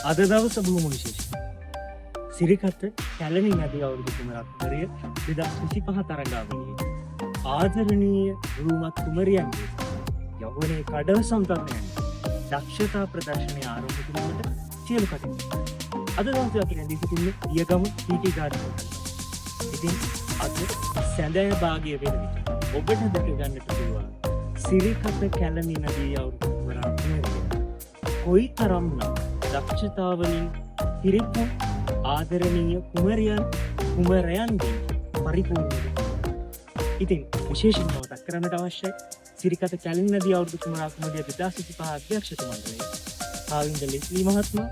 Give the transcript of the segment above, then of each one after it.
අද දවස බොහොම විශේෂයි. සිරිකත කැලණි නදී අවුරුදු කුමරාකුමරිය 2025 තරඟාවලියේ ආදරණීය රූමත් කුමරියන්ගේ යෞවනයේ කඩවසම් තත්ත්වයන් දක්ෂතා ප්‍රදර්ශනය ආරම්භ කිරීමට සියලු කටයුතු. අද දවසේ අපි රැඳී සිටින්නේ දියගම පීටි ගාඩන් හෝටල්. ඉතින් අද සැඳෑ භාගය වෙන විට ඔබට දැක ගන්නට පුළුවන් සිරිකත කැලණි නදී අවුරුදු කුමරාකුමරිය කොයිතරම්නම් දක්ෂතාවලින් පිරිපුන් ආදරණීය කුමරයන්ගේ පරිපූර්ණද. ඉතින් විශේෂයෙන්ම මතක් කරන්නට අවශ්‍යයි සිරිකත කැලණි නදී අවුරුදු කුමරාකුමරිය 2025 අධ්‍යක්ෂක මණ්ඩලයේ ආවින්ද ලෙස්ලි මහත්මයා,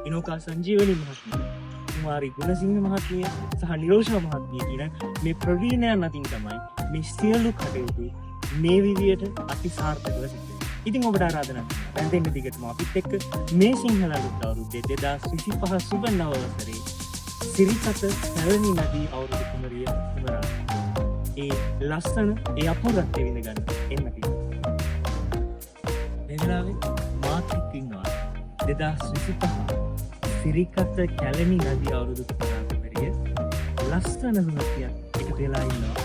ඉනෝකා සංජීවනි මහත්මිය, කුමාරි ගුණසිංහ මහත්මිය සහ නිරෝෂා මහත්මිය කියන මේ ප්‍රවීණයන් අතින් තමයි මේ සියලු කටයුතු මේ විදියට අති සාර්ථකව සිදු වෙන්නේ. ඉතින් ඔබට ආරාධනා කරනවා රැඳෙන්න දිගටම අපිත් එක්ක මේ සිංහල අලුත් අවුරුද්දේ 2025 සුබ නව වසරේ සිරිකත කැලණි නදී අවුරුදු කුමරිය කුමරා ඒ ලස්සන ඒ අපූර්වත්වය විඳ ගන්න එන්න තියෙනවා. මේ වෙලාවේ මාත් එක්ක ඉන්නවා 2025 සිරිකත කැලණි නදී අවුරුදු කුමරා කුමරිය ලස්සන හුනකියක් එකතු වෙලා ඉන්නවා.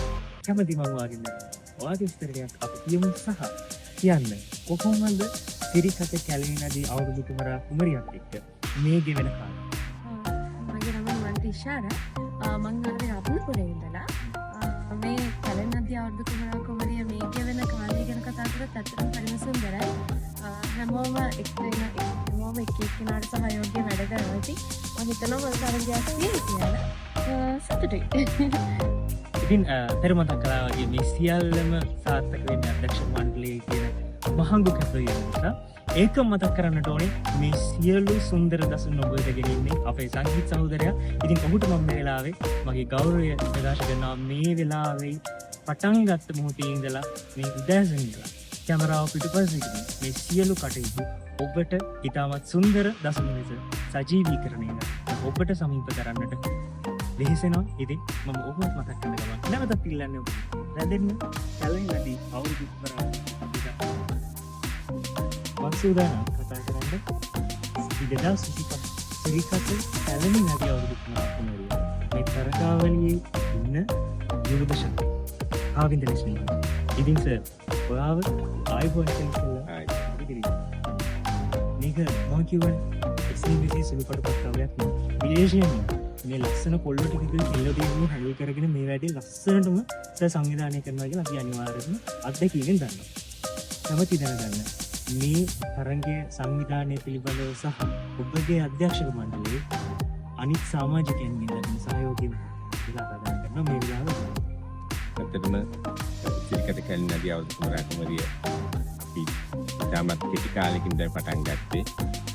කැමති මම වාගෙන ඔයාගේ විස්තරයක් අපි කියමු සහ කියන්න කොහොමද සිරිකත කැලණි නදී අවුරුදු කුමරා කුමරියත් එක්ක මේ ගෙවෙන කාලය? මගේ නම මන්ත්‍රිෂාර. මං ආවේ අපුලපුරේ ඉඳලා. මේ කැලණි නදී අවුරුදු කුමරා කුමරිය මේ ගෙවෙන කාලය ගැන කතා කරත් ඇත්තටම හරිම සුන්දරයි. හැමෝම එක එක්කෙනාට සහයෝගයෙන් වැඩ කරනවා. ඉතින් මම හිතනවා මම තරගයක් තියෙයි කියලා. සතුටුයි. ඉතින් පෙර මතක් කළා වගේ මේ සියල්ලම සාර්ථක වෙන්නේ අධ්‍යක්ෂක මණ්ඩලයේ කියන මහඟු කැපවීම නිසා ඒක මතක් කරන්නට ඕනේ. මේ සියලු සුන්දර දසුන් ඔබ වෙතගෙන ඉන්නේ අපේ සංගීත සහෝදරයා. ඉතින් ඔහුට මම මේ වෙලාවේ මගේ ගෞරවය ප්‍රකාශ කරනවා. මේ වෙලාවේ පටන් ගත්ත මොහොතේ ඉඳලා මේ උදෑසන ඉඳලා කැමරාව පිටුපසින් මේ සියලු කටයුතු ඔබට ඉතාමත් සුන්දර දසුන් ලෙස සජීවීකරණය කරලා ඔබට සමීප කරන්නට වෙහෙසෙනවා. ඉතින් මම ඔබවත් මතක් කරන ගමන් නැවතත් ඉල්ලන්නේ ඔබ රැඳෙන්න කැලණි නදී අවුරුදු කුමරා වසුදානම් කතා කරන්න 2025 සිරිකත කැලණි නදී අවුරුදු කුමරිය මේ තරගාවලියේ ඉන්න යුවද ශක්තිය ආවින්ද ලෙස්ලි. ඉතින් සර් ඔයාව ආයිබෝන් කියලා මේක මම කියවනේ SBC සුළු පටපත්තාවයක් නෙවෙයි. විශේෂයෙන්ම මේ ලස්සන පොල්ල ටික කෙල්ල දෙන්නේ හැලුව කරගෙන මේ වැඩේ ලස්සනටම සංවිධානය කරනවා කියලා අපි අනිවාර්යයෙන්ම අත්දැකීමෙන් දන්නවා. කැමති දැනගන්න මේ තරගයේ සංවිධානය පිළිබඳව සහ ඔබගේ අධ්‍යක්ෂක මණ්ඩලයේ අනිත් සමාජිකයන්ගෙන් ලැබෙන සහයෝගය කියලා ආරාධනා කරනවා මේ වෙලාවේ. ඇත්තටම සිරිකත කැලණි නදී අවුරුදු කුමරා කුමරිය අපි තාමත් කෙටි කාලෙකින් දැන් පටන් ගත්තේ.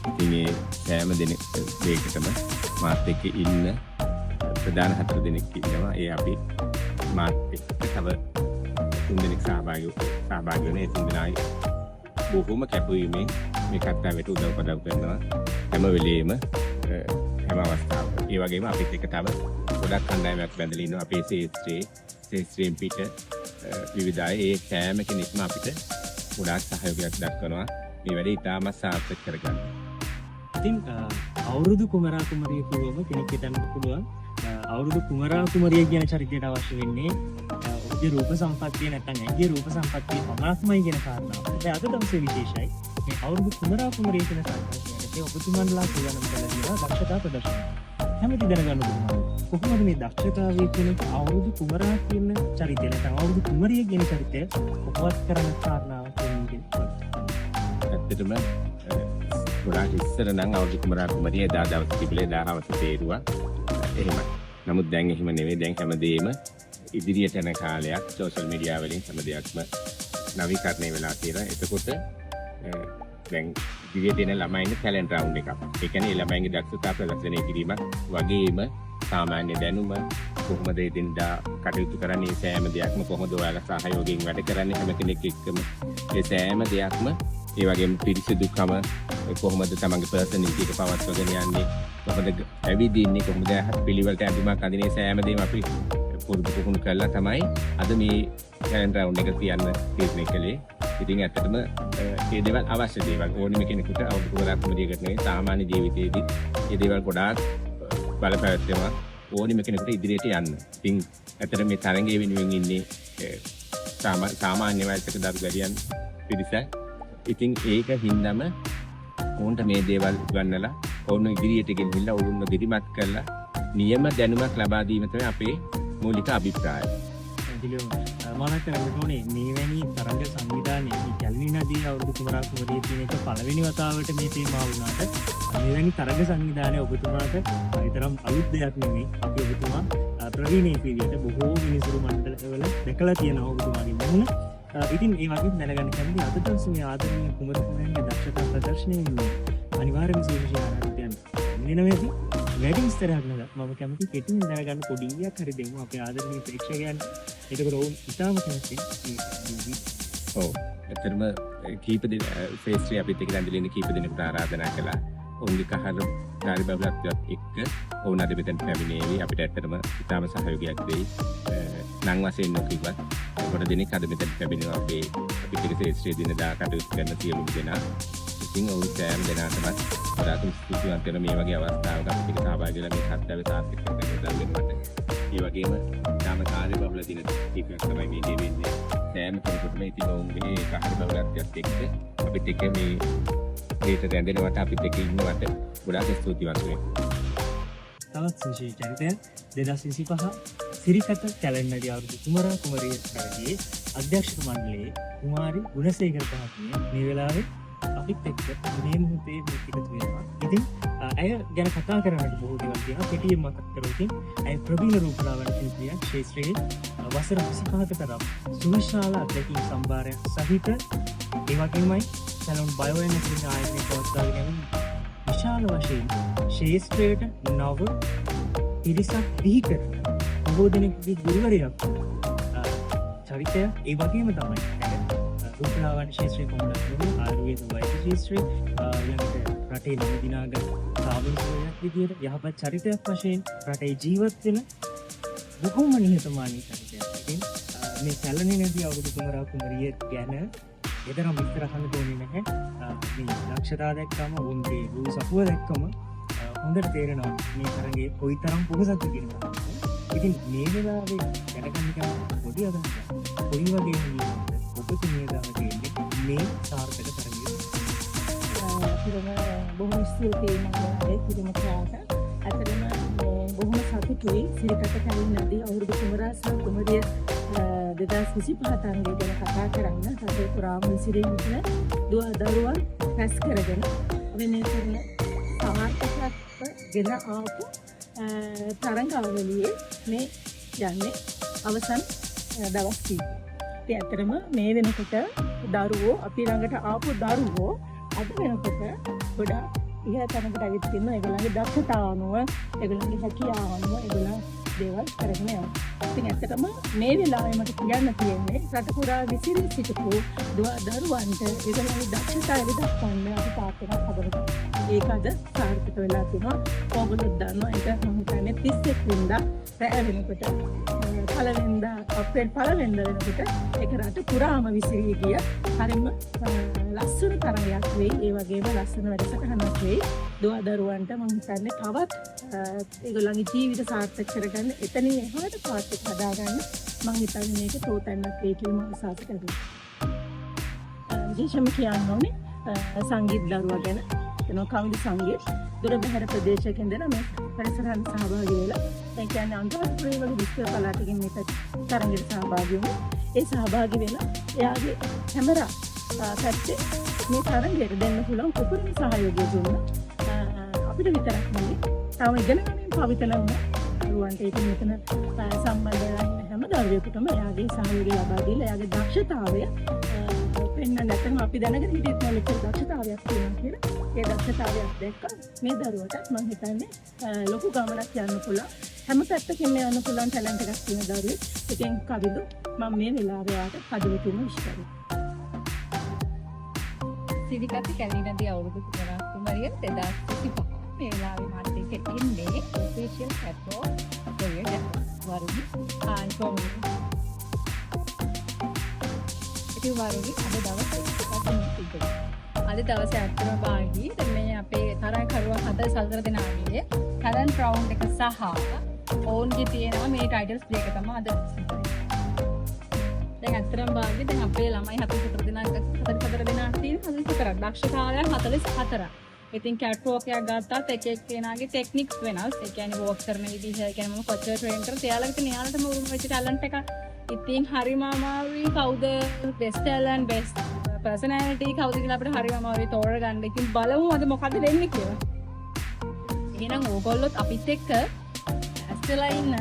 ඉතින් ඒ සෑම දෙයකටම මාත් එක්ක ඉන්න ප්‍රධාන 4 දෙනෙක් ඉන්නවා. ඒ අපි මාත් එක්ක තව 3 දෙනෙක් සහභාගී වෙන ඒ 3 දෙනායි බොහොම කැපවීමෙන් මේ කතාවට උදව් කරනවා හැම වෙලෙම හැම අවස්ථාවක. ඒ වගේම අපිත් එක්ක තව ගොඩක් කණ්ඩායමක් බැඳලා ඉන්නවා අපේ ශේත්‍රයෙන් පිට විවිධ අය. ඒ සෑම කෙනෙක්ම අපිට ගොඩාක් සහයෝගයක් දක්වනවා මේ වැඩේ ඉතාමත් සාර්ථක කරගන්න. ඉතින් අවුරුදු කුමරා කුමරිය කියවම කෙනෙක් හිතන්න පුළුවන් අවුරුදු කුමරා කුමරිය කියන චරිතයට අවශ්‍ය වෙන්නේ ඔහුගේ රූප සම්පත්තිය නැත්නම් ඇගේ රූප සම්පත්තිය පමණක්මයි කියන කාරණාව. ඒ අද දවසේ විශේෂයි මේ අවුරුදු කුමරා කුමරිය කියන සංකල්පය ඔබතුමන්ලා කියනම කළා දක්ෂතා ප්‍රදර්ශනය. හැමති දැනගන්න ඕනේ කොහොමද මේ දක්ෂතාවය කියන අවුරුදු කුමරා කියන චරිතය නැත්නම් අවුරුදු කුමරිය කියන චරිතය උපවත් කරන කාරණාව කියන්නේ. ඇත්තටම ගොඩාක් ඉස්සර නම් අවුරුදු කුමරා කුමරිය එදා දවසේ තිබිලේ 10 වසරේ තේරුවා. එහෙමයි. නමුත් දැන් එහෙම නෙවෙයි. දැන් හැමදේම ඉදිරියට යන කාලයක්. සෝෂල් මීඩියා වලින් හැම දෙයක්ම නවීකරණය වෙලා තියෙනවා. එතකොට දැන් ඉදිරියට එන ළමයින්ගේ ටැලන්ට් රවුන්ඩ් එකක්. ඒ කියන්නේ ඒ ළමයින්ගේ දක්ෂතා ප්‍රදර්ශනය කිරීමක් වගේම සාමාන්‍ය දැනුම කොහොමද එදින්දා කටයුතු කරන්නේ සෑම දෙයක්ම කොහොමද ඔයාලා සහයෝගයෙන් වැඩ කරන්නේ හැම කෙනෙක් එක්කම ඒ සෑම දෙයක්ම ඒ වගේම පිරිසිදුකම කොහොමද තමන්ගේ පර්සනැලිටි එක පවත්වාගෙන යන්නේ කොහොමද ඇවිදින්නේ කොහොමද පිළිවෙලට ඇඳුමක් අඳින්නේ සෑම දෙයක්ම අපි පුරුදු කරලා තමයි අද මේ ටැලන්ට් රවුන්ඩ් එක තියන්න තීරණය කළේ. ඉතින් ඇත්තටම මේ දේවල් අවශ්‍ය දේවල් ඕනෙම කෙනෙකුට අවුරුදු කුමරා කුමරියකට නෙවෙයි සාමාන්‍ය ජීවිතයේදී මේ දේවල් ගොඩාක් බලපෑවෙනවා ඕනෙම කෙනෙකුට ඉදිරියට යන්න. ඉතින් ඇත්තට මේ තරඟයේ වෙනුවෙන් ඉන්නේ සාමාන්‍ය වයසක දරු ගැරියන් පිරිස. ඉතින් ඒක හින්දාම ඔවුන්ට මේ දේවල් උගන්වලා ඔවුන් ඉදිරියට ගෙනිහිල්ලා ඔවුන්ව දිරිමත් කරලා නියම දැනුමක් ලබා දීම තමයි අපේ මූලික අභිප්‍රායය. මනට රටෝනේ මේවැනි තරඟ සංවිධානයේ මේ කැලණි නදී අවුරුදු කුමරා කුමරිය කියන එක පළවෙනි වතාවට මේ තේමා වුණාට මෙවැනි තරඟ සංවිධානය ඔබතුමාට විතරම් අලුත් දෙයක් නෙමෙයි. අපි ඔබතුමා ප්‍රවීණයෙක් විදිහට බොහෝ මිනිසුරු මණ්ඩලවල දැකලා තියෙනවා ඔබතුමාගේ මුහුණ. ඉතින් ඒ වගේ දැනගන්න කැමති අද දවසේ මේ ආදරණීය කුමරු කුමරියන්ගේ දක්ෂතා ප්‍රදර්ශනයේ අනිවාර්යම සුවිශේෂී ආරාධනයක් වෙනවේදී වැඩි විස්තරයක් නේද මම කැමති කෙටියෙන් දැනගන්න පොඩියක් හරි දෙමු අපේ ආදරණීය ප්‍රේක්ෂකයන්. ඒකට ඔවුන් ඉතාම කැමති ඔව් ඇත්තටම කීප දින ෆේස්ට්‍රි අපිත් එක්ක ඇඳලින කීප දිනකට ආරාධනා කළා. ඔවුන්ගේ කහර කාර්යබහුලත්වයත් එක්ක ඔවුන් අද මෙතන පැමිණේවි. අපිට ඇත්තටම ඉතාම සහයෝගයක් දෙයි. නම් වශයෙන් නොකියවත් කොට දිනක් අද මෙතන පැමිණෙනවා අපේ අපිට ෆේස්ට්‍රි දිනදා කටයුතු කරන සියලුම දෙනා. ඉතින් ඔවුන් සෑම දෙනාටම වඩාත්ම ස්තුතිවන්ත වෙන මේ වගේ අවස්ථාවක අපිට සහභාගී වෙලා මේ කර්තව්‍ය සාර්ථක කරගන්න වෙනවට. ඒ වගේම තාම කාර්යබහුල දින ටිකක් තමයි මේ දෙන්නේ. සෑම කෙනෙකුටම ඉතින් ඔවුන්ගේ කාර්යබහුලත්වයත් එක්ක අපිට එක මේ දේට රැඳෙනවට අපිත් එක්ක ඉන්නවට ගොඩාක් ස්තුතිවන්ත වෙනවා. තවත් සුවිශේෂී චරිතයක් 2025 සිරිකත කැලණි නදී අවුරුදු කුමරා කුමරිය තරගයේ අධ්‍යක්ෂක මණ්ඩලයේ කුමාරි ගුණසේකර මහත්මිය මේ වෙලාවේ අපිත් එක්ක මේ මොහොතේ එකතු වෙනවා. ඉතින් ඇය ගැන කතා කරන්නට බොහෝ දේවල් තියෙනවා. කෙටියෙන් මතක් කරොත් ඇය ප්‍රවීණ රූපලාවන්‍ය ශිල්පියක් ක්ෂේත්‍රයේ වසර 25ක තරම් සුවිශාල අත්දැකීම් සම්භාරයක් සහිත ඒ වගේමයි සැලොන් බයෝඑනර්ජි ආයතනයේ පවත්වාගෙන යන විශාල වශයෙන් ක්ෂේත්‍රයට නව පිරිසක් බිහි කරන බොහෝ දෙනෙකුගේ ගුරුවරයෙක් චරිතය. ඒ වගේම තමයි රූපලාවන්‍ය ශාස්ත්‍රයේ කොමුණක් නෙවෙයි ආයුර්වේද වෛද්‍ය ශාස්ත්‍රයේ ඊළඟට රටේ නව දිනාගත් සාමූහිකයක් විදියට යහපත් චරිතයක් වශයෙන් රටේ ජීවත් වෙන බොහෝම නිහතමානී චරිතයක්. ඉතින් මේ කැලණි නදී අවුරුදු කුමරා කුමරිය ගැන එතරම් විස්තර අහන්න ඕනේ නැහැ. මේ දක්ෂතා දැක්කම උන්ගේ රූප සපුව දැක්කම හොඳට තේරෙනවා මේ තරඟේ කොයිතරම් පොහසත්ද කියන එක. ඉතින් මේ වෙලාවේ දැනගන්න පොඩි අදහසක් කොයි වගේ නියමද ඔබතුමිය ගාව තියෙන්නේ මේ සාර්ථක තරඟය. පිරම බොහොම ස්තුතියි මම පිරම කාට. අතරම බොහොම සතුටුයි සිරිකත කැලණි නදී අවුරුදු කුමරා සහ කුමරිය 2025 තරඟය ගැන කතා කරන්න. රටේ පුරාම විසිරෙන දුව දරුවන් රැස් කරගෙන වෙන කරන සාර්ථකත්ව ගෙන ආපු තරඟාවලියේ මේ යන්නේ අවසන් දවස් කීප. ඉතින් ඇත්තටම මේ වෙනකොට දරුවෝ අපි ළඟට ආපු දරුවෝ අද වෙනකොට ගොඩාක් ඉහළ තැනකට ඇවිත් ඉන්නවා. ඒගොල්ලන්ගේ දක්ෂතාව අනුව, ඒගොල්ලන්ගේ හැකියාව අනුව ඒගොල්ලන් දේවල් කරගෙන යනවා. ඉතින් ඇත්තටම මේ වෙලාවේ මට කියන්න තියෙන්නේ රට පුරා විසිරී සිටිපු දරුවන්ට ඒගොල්ලන්ගේ දක්ෂතාවය දක්වන්න අපි පාර්ශ්වයක් හදලා ඒක අද සාර්ථක වෙලා තියෙනවා. ඕගොල්ලෝ දන්නවා ඒක මම කියන්නේ 31 වෙනිදා රැ වෙනකොට පළවෙනිදා අප්‍රේල් පළවෙනිදා වෙනකොට ඒක රට පුරාම විසිරී ගිය හරිම ලස්සන තරගයක් වෙයි. ඒ වගේම ලස්සන වැඩසටහනක් වෙයි. දරුවන්ට මම හිතන්නේ තවත් ඒගොල්ලන්ගේ ජීවිත සාර්ථක කරගන්න එතනින් එහාට පාත් එක හදාගන්න මම හිතන්නේ මේක තෝතැන්නක් වෙයි කියලා මම විශ්වාස කරනවා. විශේෂම කියන්න ඕනේ සංගීත දරුවා ගැන. එනවා කවිලි සංගීත දුර බැහැර ප්‍රදේශයකින් දෙන මේ පරිසරයන් සහභාගී වෙලා ඒ කියන්නේ අන්තර්ජාතික වගේ විශ්ව පළාතකින් මේක තරඟයට සහභාගී වුණා. ඒ සහභාගී වෙලා එයාගේ කැමරා පැත්තේ මේ තරඟයට දෙන්න පුළුවන් උපරිම සහයෝගය දුන්නා. අපිට විතරක් නෙවෙයි තව ඉගෙන ගන්න පවිතන දරුවන්ට ඒක මෙතන සම්බන්ධ වෙලා ඉන්න හැම දරුවෙකුටම එයාගේ සහයෝගය ලබා දීලා එයාගේ දක්ෂතාවය පෙන්වන්න නැත්නම් අපි දැනගෙන හිටියත් මොලේක දක්ෂතාවයක් තියෙනවා කියලා. ඒ දක්ෂතාවයක් දැක්ක මේ දරුවට මම හිතන්නේ ලොකු ගමනක් යන්න පුළුවන්. හැම පැත්තකින්ම යන්න පුළුවන් ටැලන්ට් එකක් තියෙන දරුවෙක්. ඉතින් කවිදු මම මේ වෙලාවේ ආට හදවතින්ම විශ් කරනවා. සිරිකත කැලණි නදී අවුරුදු කුමරිය 2025 මේ වෙලාවේ මාත් එක්ක ඉන්නේ ඔෆිෂියල් කැප්ටෝ කොරියඩ වරුදි ආන්කොම්. වරුනි අද දවසේ අද දවසේ අත්‍තරම භාගී දැන් මේ අපේ තරඟ කරුවා 4 දෙනාගේ ටැලන්ට් රවුන්ඩ් එක සහ ඔවුන්ගේ තියෙනවා මේ ටයිටල්ස් දෙක තමයි අද දැන් අත්‍තරම භාගී දැන් අපේ ළමයි 44 දෙනාක් තියෙනවා 44ක් දක්ෂතාවයන් 44ක්. ඉතින් කැට්වෝක් එකක් ගත්තත් එක එක්කෙනාගේ ටෙක්නික්ස් වෙනස්. ඒ කියන්නේ වෝක් කරන විදිහ, ඒ කියන්නේ මම කොච්චර ට්‍රේන් කරත් එයාලට න්යාලටම උරුම වෙච්ච ටැලන්ට් එකක්. ඉතින් හරිම අමාරුයි කවුද බෙස්ට් ටැලන්ට් බෙස්ට් පර්සනැලිටි කවුද කියලා අපිට හරිම අමාරුයි තෝරගන්න. ඉතින් බලමු අද මොකද වෙන්නේ කියලා. එහෙනම් ඕගොල්ලොත් අපිත් එක්ක ඇස්තලා ඉන්න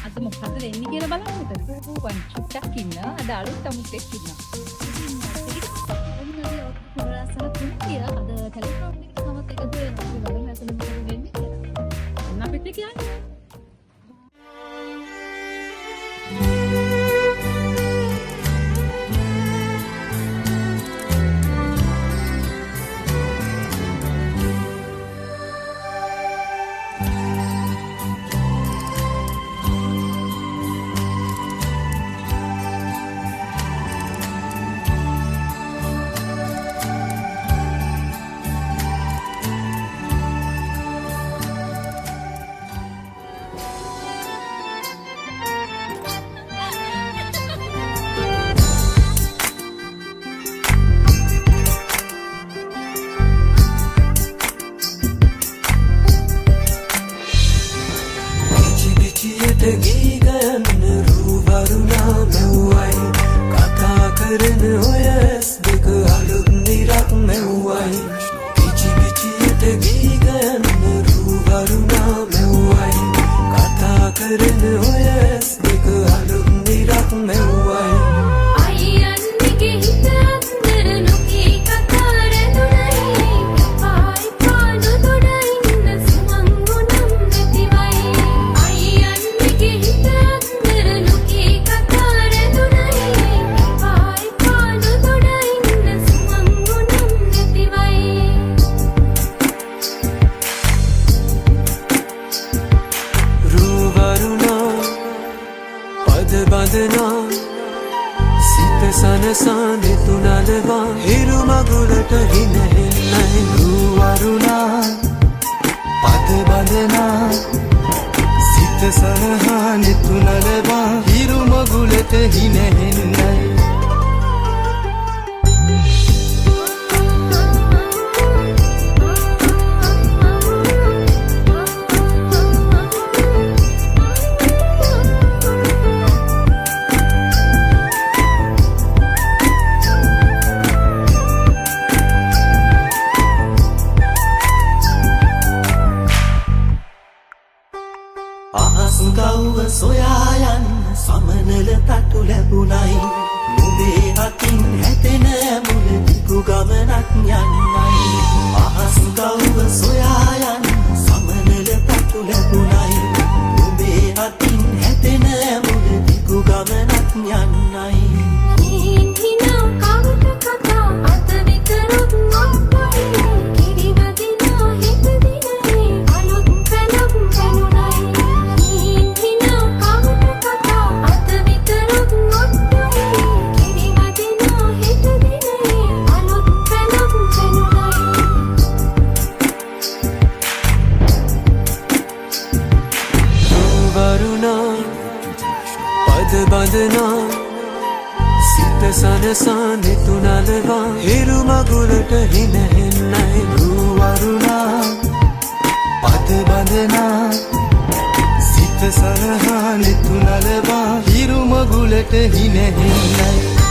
අද මොකද වෙන්නේ කියලා බලන්න හිතන්න. වන් චුට්ටක් ඉන්න අද අලුත් අමුත් එක්ක ඉන්න. සරහා නිතුනලවා හිරු මගුලට හිනෙහින්නයි